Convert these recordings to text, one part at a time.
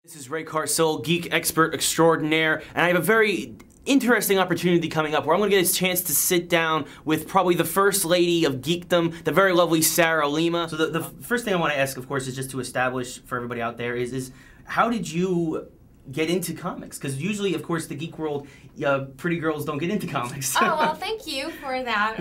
This is Ray Carsillo, geek expert extraordinaire, and I have a very interesting opportunity coming up where I'm going to get a chance to sit down with probably the first lady of geekdom, the very lovely Sara Lima. So the first thing I want to ask, of course, is just to establish for everybody out there is how did you get into comics? Because usually, of course, the geek world, pretty girls don't get into comics. Oh, well, thank you for that.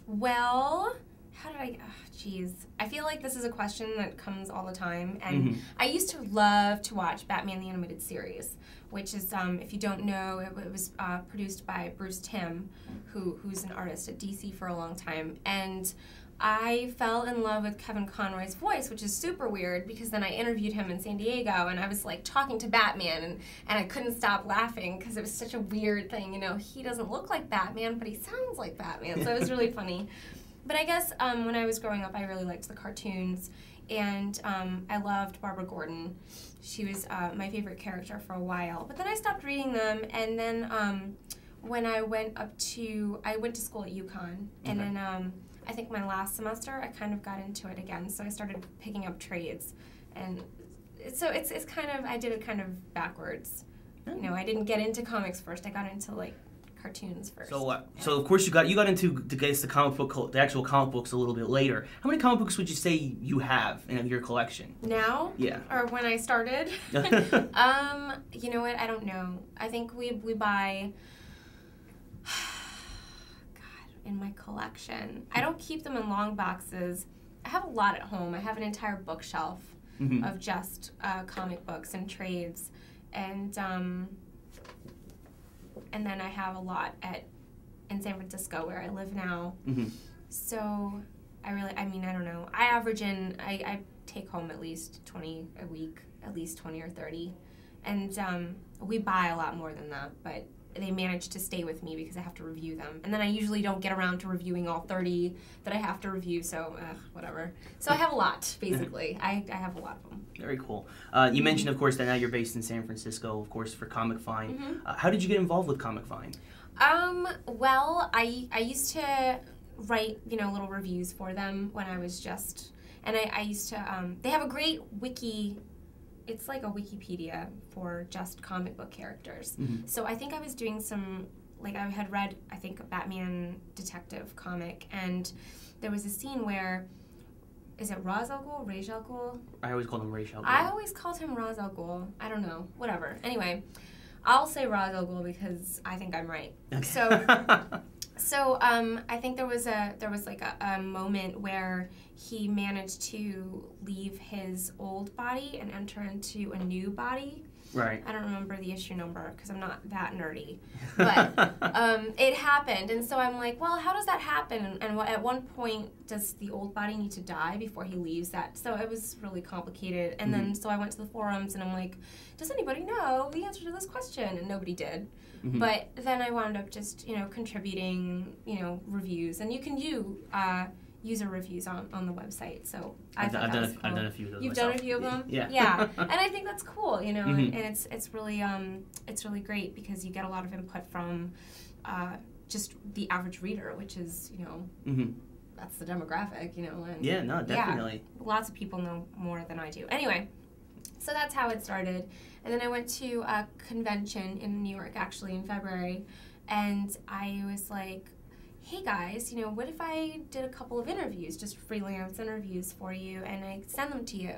Well, how did I... Jeez. I feel like this is a question that comes all the time, and I used to love to watch Batman the Animated Series, which is, if you don't know, it was produced by Bruce Timm, who's an artist at DC for a long time, and I fell in love with Kevin Conroy's voice, which is super weird, because then I interviewed him in San Diego, and I was like talking to Batman, and I couldn't stop laughing, because it was such a weird thing, you know, he doesn't look like Batman, but he sounds like Batman, so it was really funny. But I guess when I was growing up, I really liked the cartoons, and I loved Barbara Gordon. She was my favorite character for a while. But then I stopped reading them, and then when I went to school at UConn, and then I think my last semester, I kind of got into it again. So I started picking up trades, and so it's kind of, I did it kind of backwards. You know, I didn't get into comics first. I got into like cartoons first. So, so of course you got into the actual comic books a little bit later. How many comic books would you say you have in your collection now? Yeah. Or when I started? You know what? I don't know. I think we buy. God, in my collection, I don't keep them in long boxes. I have a lot at home. I have an entire bookshelf of just comic books and trades, and then I have a lot in San Francisco where I live now. So I don't know. I take home at least 20 a week, at least 20 or 30. And we buy a lot more than that, but they manage to stay with me because I have to review them. And then I usually don't get around to reviewing all 30 that I have to review, so whatever. So I have a lot, basically. I have a lot of them. Very cool. You mentioned, of course, that now you're based in San Francisco, of course, for Comicvine. How did you get involved with Comicvine? Well, I used to write, little reviews for them when I was just, and I used to, they have a great wiki. It's like a Wikipedia for just comic book characters. So I think I was doing some, like I had read, I think, a Batman detective comic, and there was a scene where, is it Ra's al Ghul? Ra's al Ghul? I always called him Ra's al Ghul. I always called him Ra's al Ghul. I don't know. Whatever. Anyway, I'll say Ra's al Ghul because I think I'm right. Okay. So I think there was like a moment where he managed to leave his old body and enter into a new body. Right. I don't remember the issue number because I'm not that nerdy, but it happened, and so I'm like, well, how does that happen? And at one point, does the old body need to die before he leaves that? So it was really complicated, and then so I went to the forums, and I'm like, does anybody know the answer to this question? And nobody did. But then I wound up just, contributing, reviews, and you can do user reviews on the website. So I've done a few of those. You've myself. done a few of them? Yeah. Yeah. And I think that's cool, and it's really great because you get a lot of input from just the average reader, which is, that's the demographic, and yeah, no, definitely. Yeah, lots of people know more than I do. Anyway, so that's how it started. And then I went to a convention in New York, actually, in February, and I was like, hey guys, what if I did a couple of interviews, just freelance interviews for you, and I send them to you?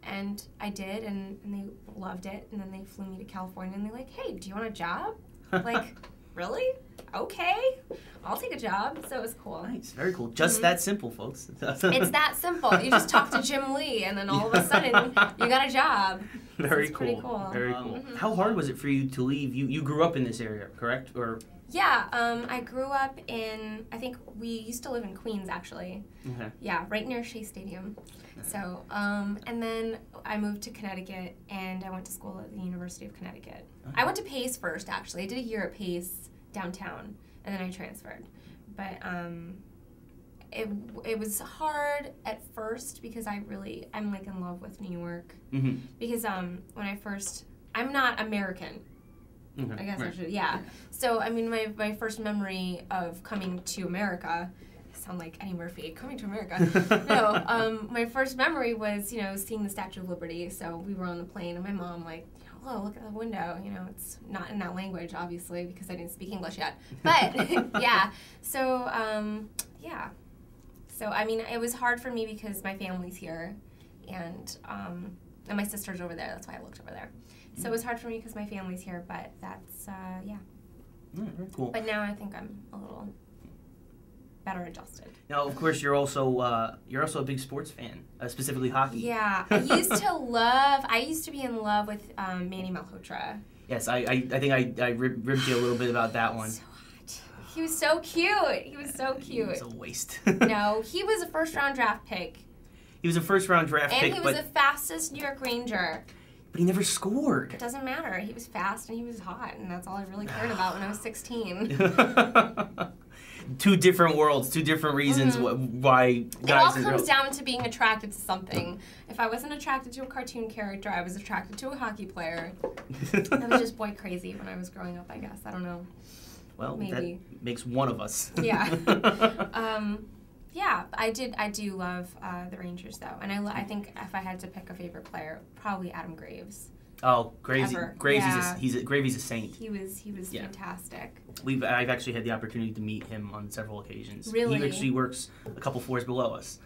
And I did, and they loved it, and then they flew me to California, and they're like, hey, do you want a job? Like, really? Okay, I'll take a job. So it was cool. Nice, very cool. Just that simple, folks. It's that simple. You just talk to Jim Lee, and then all of a sudden, you got a job. Very so cool. Pretty cool. Very cool. How hard was it for you to leave? You grew up in this area, correct? Or yeah, I grew up in, I think we used to live in Queens, actually. Okay. Yeah, right near Shea Stadium. So, and then I moved to Connecticut, and I went to school at the University of Connecticut. I went to Pace first, actually. I did a year at Pace downtown, and then I transferred. But it was hard at first because I'm like in love with New York. Because when I first, I'm not American. I guess I should, yeah. So, I mean, my first memory of coming to America sound like Eddie Murphy, Coming to America. No, my first memory was, you know, seeing the Statue of Liberty. So we were on the plane, and my mom, like, oh, look at the window. You know, it's not in that language, obviously, because I didn't speak English yet. But, yeah. So, yeah. So, I mean, it was hard for me because my family's here, and my sister's over there. That's why I looked over there. So it was hard for me because my family's here, but that's, yeah. Very cool. But now I think I'm a little better adjusted. Now, of course, you're also a big sports fan, specifically hockey. Yeah, I used to be in love with Manny Malhotra. Yes, I think I ribbed you a little bit about that one. So hot. He was so cute. He was so cute. He was a waste. No, he was a first-round draft pick. He was a first-round draft pick, and he was the fastest New York Ranger. But he never scored. It doesn't matter. He was fast and he was hot, and that's all I really cared about when I was 16. Two different worlds, two different reasons why guys. It all comes down to being attracted to something. If I wasn't attracted to a cartoon character, I was attracted to a hockey player. I was just boy crazy when I was growing up, I guess. I don't know. Well, maybe. That makes one of us. Yeah. Yeah, I do love the Rangers, though. And I think if I had to pick a favorite player, probably Adam Graves. Oh, Graves! Yeah. Graves' a saint. He was fantastic. I've actually had the opportunity to meet him on several occasions. Really? He actually works a couple floors below us.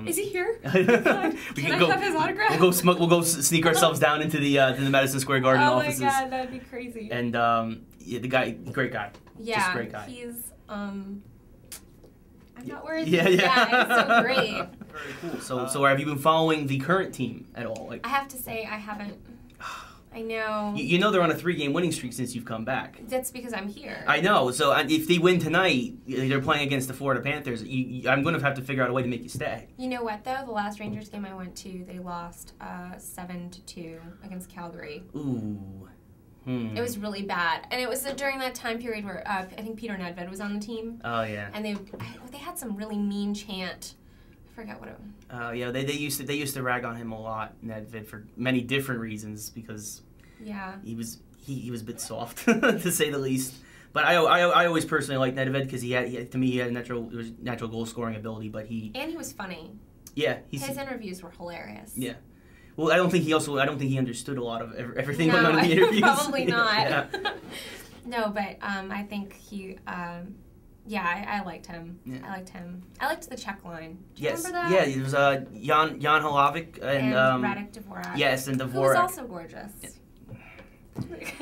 Is he here? Can I have his autograph? We'll go sneak ourselves down into the Madison Square Garden offices. Oh my God, that'd be crazy. And yeah, the guy, great guy. Yeah, just great guy. He's I'm not worthy. Yeah. He's so great. Very cool. So have you been following the current team at all? I have to say I haven't. I know. You know they're on a 3-game winning streak since you've come back. That's because I'm here. I know. So if they win tonight, they're playing against the Florida Panthers. I'm going to have to figure out a way to make you stay. You know what, though? The last Rangers game I went to, they lost 7-2 against Calgary. Ooh. It was really bad. And it was during that time period where I think Peter Nedved was on the team. Oh, yeah. And they had some really mean chant. I forgot what it was. Yeah, they used to rag on him a lot, Nedved, for many different reasons because he was a bit soft to say the least. But I always personally liked Nedved because he had a natural goal scoring ability. But he was funny. Yeah, his interviews were hilarious. Yeah. Well, I don't think he understood a lot of everything going on in the interviews. Probably not. Yeah. No, but I think he. I liked him. Yeah. I liked him. I liked the Czech line. Do you Yes. remember that? Yeah, it was Jan Hlavik and Radek Dvorak. Yes, and Dvorak. Who was also gorgeous. Yeah.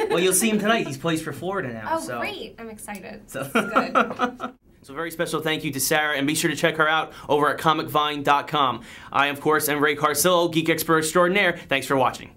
Well, you'll see him tonight. He plays for Florida now. Oh, great! I'm excited. So. This is good. So a very special thank you to Sara, and be sure to check her out over at Comicvine.com. I, of course, am Ray Carsillo, geek expert extraordinaire. Thanks for watching.